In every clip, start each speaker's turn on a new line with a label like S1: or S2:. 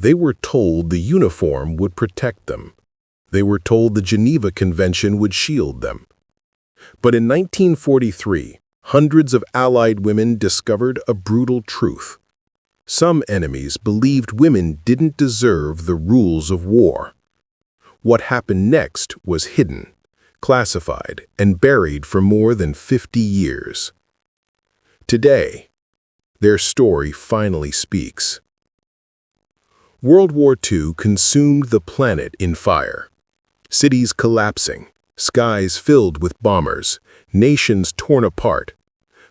S1: They were told the uniform would protect them. They were told the Geneva Convention would shield them. But in 1943, hundreds of Allied women discovered a brutal truth. Some enemies believed women didn't deserve the rules of war. What happened next was hidden, classified, and buried for more than 50 years. Today, their story finally speaks. World War II consumed the planet in fire. Cities collapsing, skies filled with bombers, nations torn apart.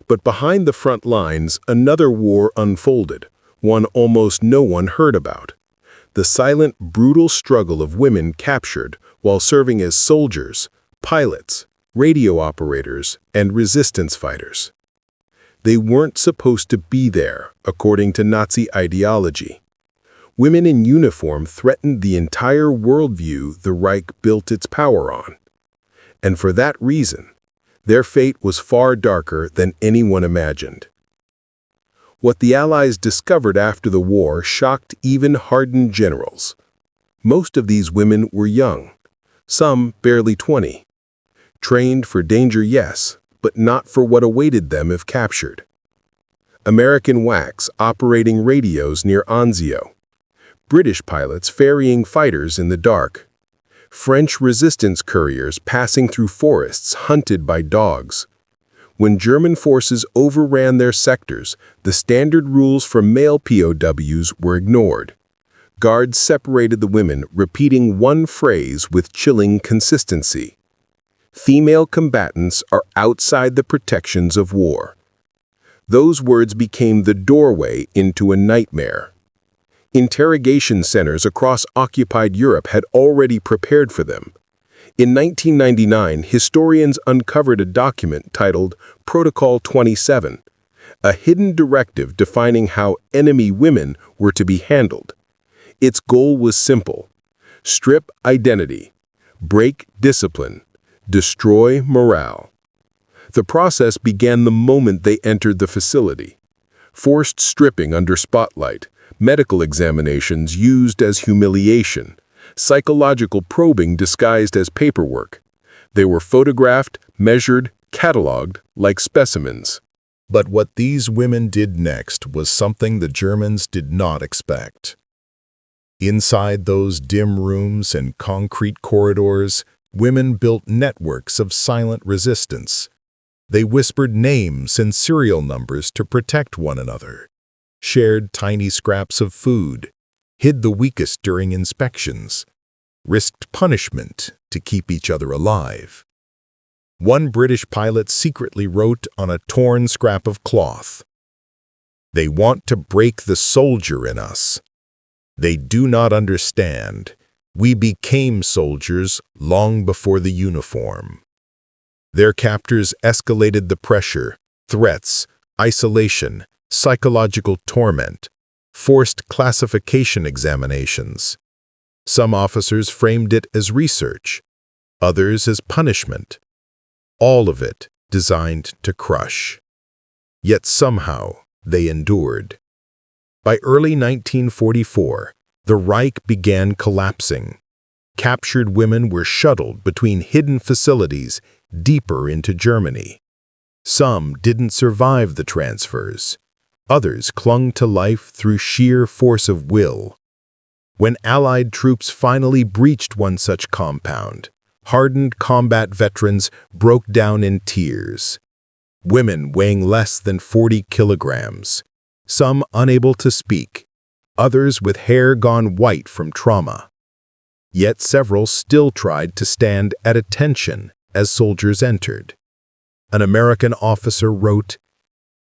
S1: But behind the front lines, another war unfolded, one almost no one heard about. The silent, brutal struggle of women captured while serving as soldiers, pilots, radio operators, and resistance fighters. They weren't supposed to be there, according to Nazi ideology. Women in uniform threatened the entire worldview the Reich built its power on. And for that reason, their fate was far darker than anyone imagined. What the Allies discovered after the war shocked even hardened generals. Most of these women were young, some barely 20. Trained for danger, yes, but not for what awaited them if captured. American WWII operating radios near Anzio. British pilots ferrying fighters in the dark. French resistance couriers passing through forests hunted by dogs. When German forces overran their sectors, the standard rules for male POWs were ignored. Guards separated the women, repeating one phrase with chilling consistency. Female combatants are outside the protections of war. Those words became the doorway into a nightmare. Interrogation centers across occupied Europe had already prepared for them. In 1999, historians uncovered a document titled Protocol 27, a hidden directive defining how enemy women were to be handled. Its goal was simple: strip identity, break discipline, destroy morale. The process began the moment they entered the facility. Forced stripping under spotlight, medical examinations used as humiliation, psychological probing disguised as paperwork. They were photographed, measured, catalogued like specimens.
S2: But what these women did next was something the Germans did not expect. Inside those dim rooms and concrete corridors, women built networks of silent resistance. They whispered names and serial numbers to protect one another, shared tiny scraps of food, hid the weakest during inspections, risked punishment to keep each other alive. One British pilot secretly wrote on a torn scrap of cloth, "They want to break the soldier in us. They do not understand. We became soldiers long before the uniform." Their captors escalated the pressure, threats, isolation, psychological torment, forced classification examinations. Some officers framed it as research, others as punishment. All of it designed to crush. Yet somehow they endured. By early 1944, the Reich began collapsing. Captured women were shuttled between hidden facilities deeper into Germany. Some didn't survive the transfers. Others clung to life through sheer force of will. When Allied troops finally breached one such compound, hardened combat veterans broke down in tears. Women weighing less than 40 kilograms, some unable to speak, others with hair gone white from trauma. Yet several still tried to stand at attention as soldiers entered. An American officer wrote,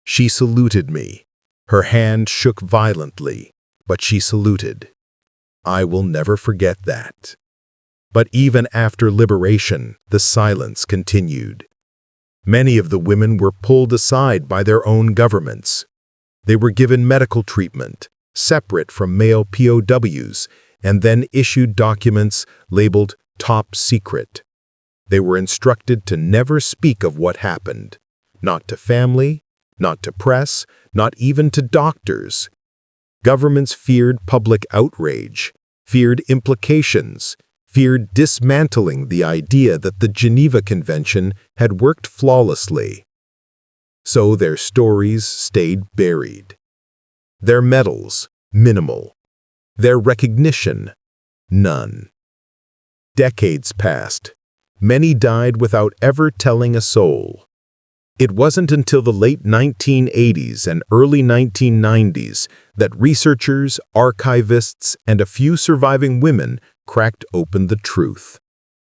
S2: "She saluted me. Her hand shook violently, but she saluted. I will never forget that." But even after liberation, the silence continued. Many of the women were pulled aside by their own governments. They were given medical treatment, separate from male POWs, and then issued documents labeled top secret. They were instructed to never speak of what happened, not to family, not to press, not even to doctors. Governments feared public outrage, feared implications, feared dismantling the idea that the Geneva Convention had worked flawlessly. So their stories stayed buried. Their medals, minimal. Their recognition, none. Decades passed. Many died without ever telling a soul. It wasn't until the late 1980s and early 1990s that researchers, archivists, and a few surviving women cracked open the truth.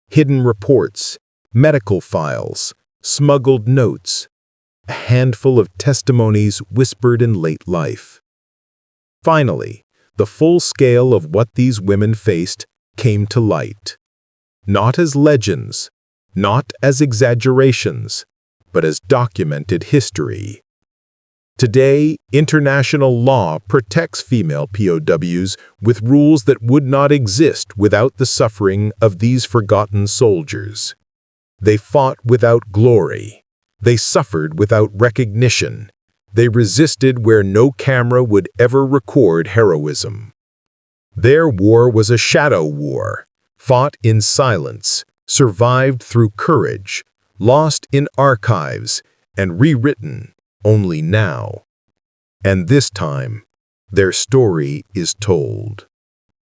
S2: Hidden reports, medical files, smuggled notes, a handful of testimonies whispered in late life. Finally, the full scale of what these women faced came to light. Not as legends, not as exaggerations, but as documented history. Today, international law protects female POWs with rules that would not exist without the suffering of these forgotten soldiers. They fought without glory. They suffered without recognition. They resisted where no camera would ever record heroism. Their war was a shadow war, fought in silence, survived through courage, lost in archives, and rewritten only now. And this time, their story is told.